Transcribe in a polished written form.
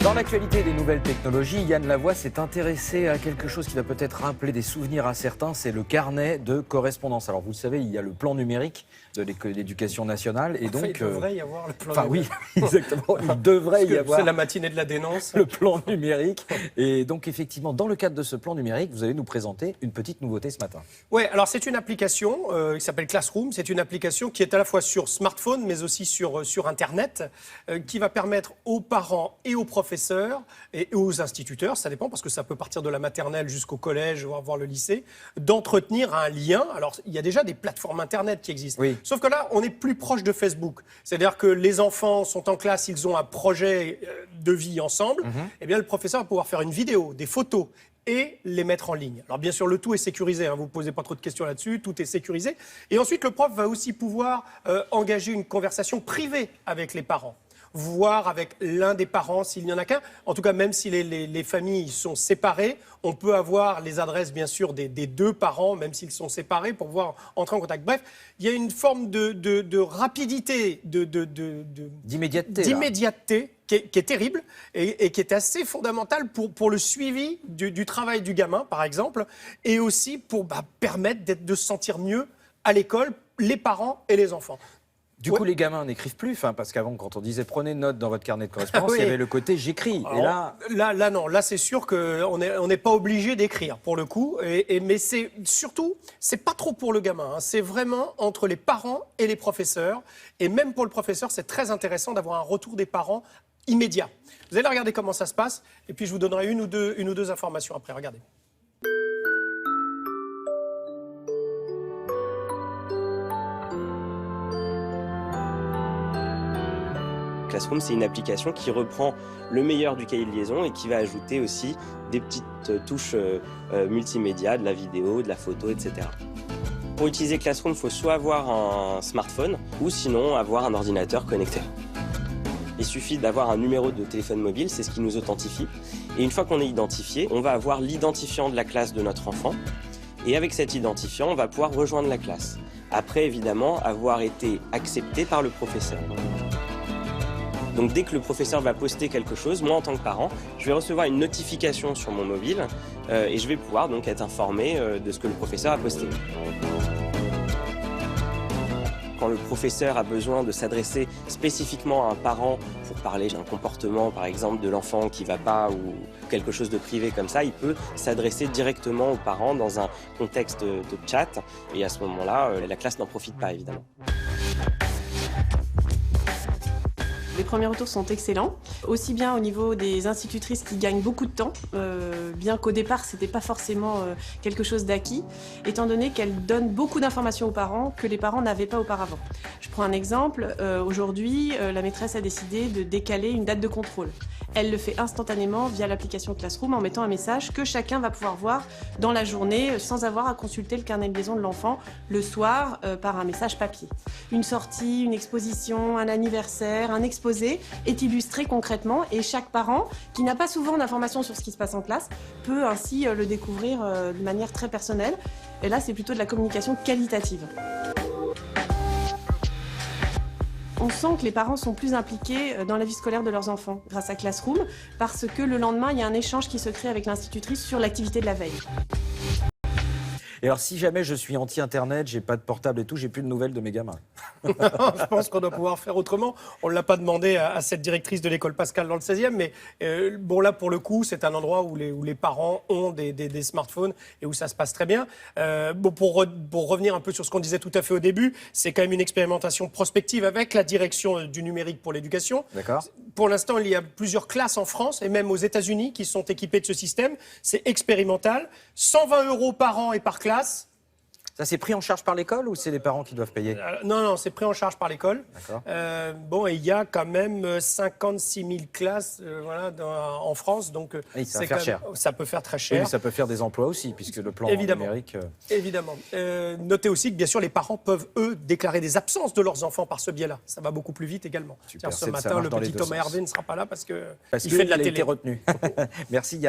Dans l'actualité des nouvelles technologies, Yann Lavoie s'est intéressé à quelque chose qui va peut-être rappeler des souvenirs à certains, c'est le carnet de correspondance. Alors vous le savez, il y a le plan numérique de l'éducation nationale et donc... il devrait y avoir le plan numérique. Enfin oui, exactement, il devrait y avoir... C'est la matinée de la dénonce. Le plan numérique. Et donc effectivement, dans le cadre de ce plan numérique, vous allez nous présenter une petite nouveauté ce matin. Oui, alors c'est une application qui s'appelle Classroom. C'est une application qui est à la fois sur smartphone, mais aussi sur Internet, qui va permettre aux parents et aux professeurs et aux instituteurs, ça dépend parce que ça peut partir de la maternelle jusqu'au collège, voire le lycée, d'entretenir un lien. Alors, il y a déjà des plateformes Internet qui existent. Oui. Sauf que là, on est plus proche de Facebook. C'est-à-dire que les enfants sont en classe, ils ont un projet de vie ensemble. Eh bien, le professeur va pouvoir faire une vidéo, des photos et les mettre en ligne. Alors bien sûr, le tout est sécurisé, hein, vous ne posez pas trop de questions là-dessus, tout est sécurisé. Et ensuite, le prof va aussi pouvoir engager une conversation privée avec les parents, voir avec l'un des parents s'il n'y en a qu'un. En tout cas, même si les familles sont séparées, on peut avoir les adresses, bien sûr, des deux parents, même s'ils sont séparés, pour pouvoir entrer en contact. Bref, il y a une forme de rapidité, d'immédiateté qui est terrible et qui est assez fondamentale pour le suivi du travail du gamin, par exemple, et aussi pour permettre de se sentir mieux à l'école, les parents et les enfants. Du coup, les gamins n'écrivent plus, parce qu'avant, quand on disait prenez note dans votre carnet de correspondance, il y avait le côté j'écris. Et là, non. Là, c'est sûr qu'on n'est pas obligé d'écrire, pour le coup. Mais c'est surtout, c'est pas trop pour le gamin. Hein. C'est vraiment entre les parents et les professeurs. Et même pour le professeur, c'est très intéressant d'avoir un retour des parents immédiat. Vous allez regarder comment ça se passe. Et puis, je vous donnerai une ou deux informations après. Regardez. Classroom, c'est une application qui reprend le meilleur du cahier de liaison et qui va ajouter aussi des petites touches multimédia, de la vidéo, de la photo, etc. Pour utiliser Classroom, il faut soit avoir un smartphone ou sinon avoir un ordinateur connecté. Il suffit d'avoir un numéro de téléphone mobile, c'est ce qui nous authentifie. Et une fois qu'on est identifié, on va avoir l'identifiant de la classe de notre enfant. Et avec cet identifiant, on va pouvoir rejoindre la classe. Après, évidemment, avoir été accepté par le professeur. Donc dès que le professeur va poster quelque chose, moi en tant que parent, je vais recevoir une notification sur mon mobile et je vais pouvoir donc être informé de ce que le professeur a posté. Quand le professeur a besoin de s'adresser spécifiquement à un parent pour parler d'un comportement, par exemple, de l'enfant qui ne va pas ou quelque chose de privé comme ça, il peut s'adresser directement aux parents dans un contexte de chat. Et à ce moment-là, la classe n'en profite pas, évidemment. Les premiers retours sont excellents, aussi bien au niveau des institutrices qui gagnent beaucoup de temps, bien qu'au départ ce n'était pas forcément quelque chose d'acquis, étant donné qu'elles donnent beaucoup d'informations aux parents que les parents n'avaient pas auparavant. Je prends un exemple, aujourd'hui la maîtresse a décidé de décaler une date de contrôle. Elle le fait instantanément via l'application Classroom en mettant un message que chacun va pouvoir voir dans la journée sans avoir à consulter le carnet de liaison de l'enfant le soir par un message papier. Une sortie, une exposition, un anniversaire, un exposé est illustré concrètement et chaque parent qui n'a pas souvent d'informations sur ce qui se passe en classe peut ainsi le découvrir de manière très personnelle. Et là, c'est plutôt de la communication qualitative. On sent que les parents sont plus impliqués dans la vie scolaire de leurs enfants grâce à Classroom parce que le lendemain, il y a un échange qui se crée avec l'institutrice sur l'activité de la veille. Et alors, si jamais je suis anti-internet, j'ai pas de portable et tout, j'ai plus de nouvelles de mes gamins. Je pense qu'on doit pouvoir faire autrement. On ne l'a pas demandé à cette directrice de l'école Pascal dans le 16e, mais bon, là, pour le coup, c'est un endroit où les parents ont des smartphones et où ça se passe très bien. Bon, pour revenir un peu sur ce qu'on disait tout à fait au début, c'est quand même une expérimentation prospective avec la direction du numérique pour l'éducation. D'accord. Pour l'instant, il y a plusieurs classes en France et même aux États-Unis qui sont équipées de ce système. C'est expérimental. 120 € par an et par classe. Ça, c'est pris en charge par l'école ou c'est les parents qui doivent payer? Non, c'est pris en charge par l'école. D'accord. Bon, et il y a quand même 56 000 classes en France, donc oui, ça va faire cher. Ça peut faire très cher. Oui, mais ça peut faire des emplois aussi, puisque le plan numérique... Évidemment. Notez aussi que, bien sûr, les parents peuvent, eux, déclarer des absences de leurs enfants par ce biais-là. Ça va beaucoup plus vite également. Super, ce matin, le petit Thomas Hervé ne sera pas là parce qu'il fait de la télé. Il a été retenu. Merci, Yann.